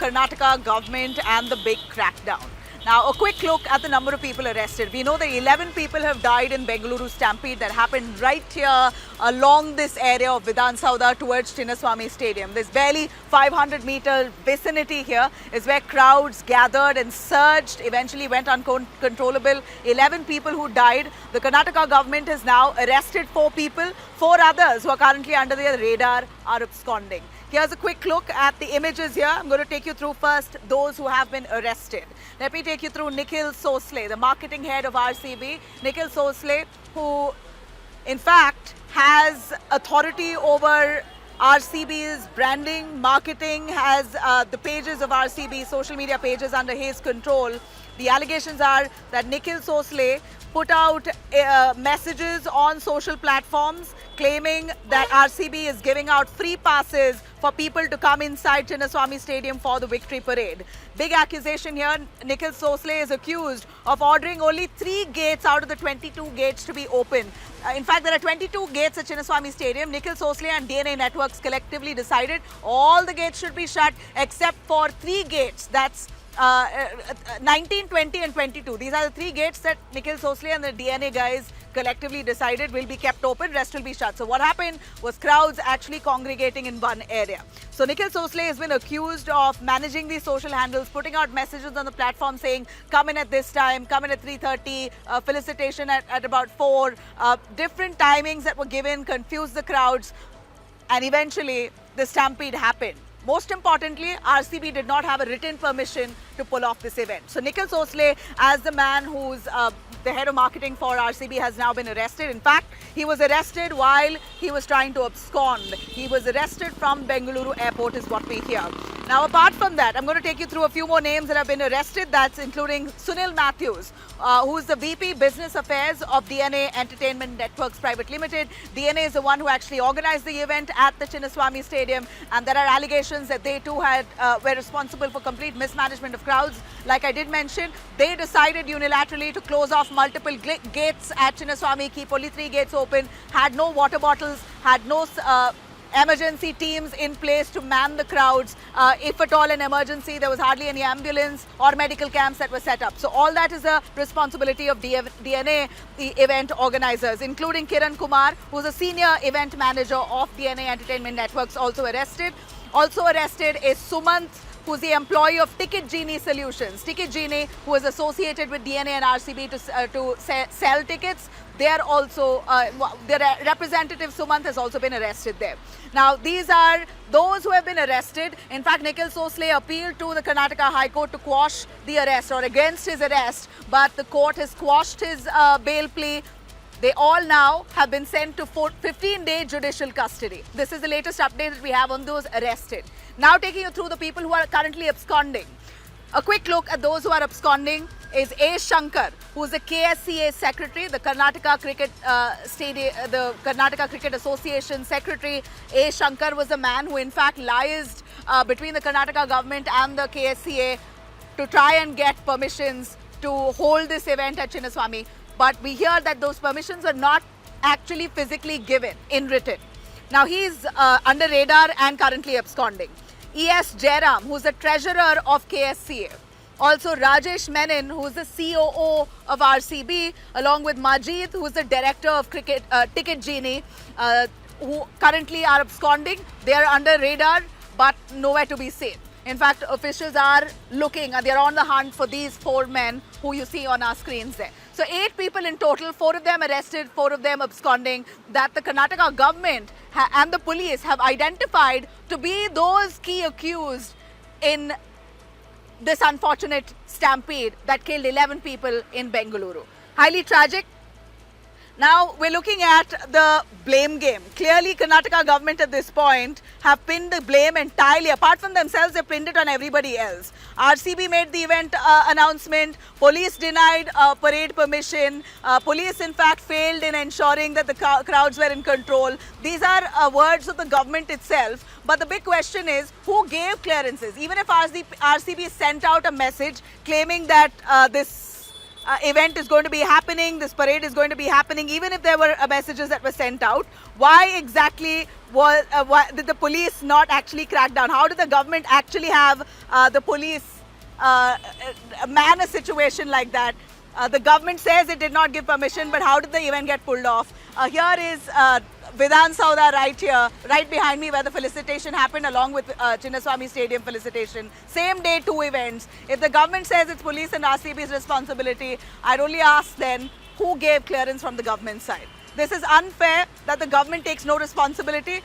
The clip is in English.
Karnataka government and the big crackdown. Now, a quick look at the number of people arrested. We know that 11 people have died in Bengaluru stampede that happened right here along this area of Vidhan Sauda towards Chinnaswamy Stadium. This barely 500-meter vicinity here is where crowds gathered and surged, eventually went uncontrollable. 11 people who died. The Karnataka government has now arrested 4 people. 4 others who are currently under their radar are absconding. Here's a quick look at the images here. I'm going to take you through first those who have been arrested. Let me take you through Nikhil Sosle, the marketing head of RCB. Nikhil Sosle, who in fact has authority over RCB's branding, marketing, has the pages of RCB, social media pages under his control. The allegations are that Nikhil Sosle put out messages on social platforms claiming that RCB is giving out free passes for people to come inside Chinnaswamy Stadium for the victory parade. Big accusation here. Nikhil Sosle is accused of ordering only 3 gates out of the 22 gates to be open. In fact, there are 22 gates at Chinnaswamy Stadium. Nikhil Sosle and DNA Networks collectively decided all the gates should be shut except for 3 gates. That's 19, 20 and 22. These are the 3 gates that Nikhil Sosle and the DNA guys collectively decided will be kept open, rest will be shut. So what happened was crowds actually congregating in one area. So Nikhil Sosle has been accused of managing these social handles, putting out messages on the platform saying, come in at this time, come in at 3:30, felicitation at about 4, different timings that were given, confused the crowds, and eventually the stampede happened. Most importantly, RCB did not have a written permission to pull off this event. So Nikhil Sosle, as the man who's the head of marketing for RCB, has now been arrested. In fact, he was arrested while he was trying to abscond. He was arrested from Bengaluru airport is what we hear. Now, apart from that, I'm going to take you through a few more names that have been arrested. That's including Sunil Matthews, who is the VP Business Affairs of DNA Entertainment Networks Private Limited. DNA is the one who actually organized the event at the Chinnaswamy Stadium, and there are allegations that they too were responsible for complete mismanagement of crowds. Like I did mention, they decided unilaterally to close off multiple gates at Chinnaswamy, keep only 3 gates open, had no water bottles, had no emergency teams in place to man the crowds. If at all an emergency, there was hardly any ambulance or medical camps that were set up. So all that is a responsibility of DNA, the event organizers, including Kiran Kumar, who's a senior event manager of DNA Entertainment Networks, also arrested. Also arrested is Sumant, who's the employee of Ticket Genie Solutions. Ticket Genie, who is associated with DNA and RCB to sell tickets. They are also, their representative Sumant has also been arrested there. Now, these are those who have been arrested. In fact, Nikhil Sosle appealed to the Karnataka High Court to quash the arrest or against his arrest, but the court has quashed his bail plea. They all now have been sent to 15-day judicial custody. This is the latest update that we have on those arrested. Now taking you through the people who are currently absconding. A quick look at those who are absconding is A. Shankar, who is the KSCA secretary, the Karnataka Cricket Association secretary. A. Shankar was the man who in fact liaised between the Karnataka government and the KSCA to try and get permissions to hold this event at Chinnaswamy. But we hear that those permissions are not actually physically given in written. Now he's under radar and currently absconding. E.S. Jairam, who's the treasurer of KSCA. Also Rajesh Menon, who's the COO of RCB, along with Majid, who's the director of Ticket Genie, who currently are absconding. They are under radar, but nowhere to be seen. In fact, officials are looking, they're on the hunt for these 4 men who you see on our screens there. So 8 people in total, 4 of them arrested, 4 of them absconding, that the Karnataka government and the police have identified to be those key accused in this unfortunate stampede that killed 11 people in Bengaluru. Highly tragic. Now, we're looking at the blame game. Clearly, Karnataka government at this point have pinned the blame entirely. Apart from themselves, they pinned it on everybody else. RCB made the event announcement. Police denied parade permission. Police, in fact, failed in ensuring that the crowds were in control. These are words of the government itself. But the big question is, who gave clearances? Even if RCB sent out a message claiming that this event is going to be happening, this parade is going to be happening, even if there were messages that were sent out, why exactly why did the police not actually crack down? How did the government actually have the police man a situation like that? The government says it did not give permission, but how did the event get pulled off? Here is Vidhan Sauda right here, right behind me, where the felicitation happened along with Chinnaswamy Stadium felicitation. Same day, 2 events. If the government says it's police and RCB's responsibility, I'd only ask then, who gave clearance from the government side? This is unfair that the government takes no responsibility.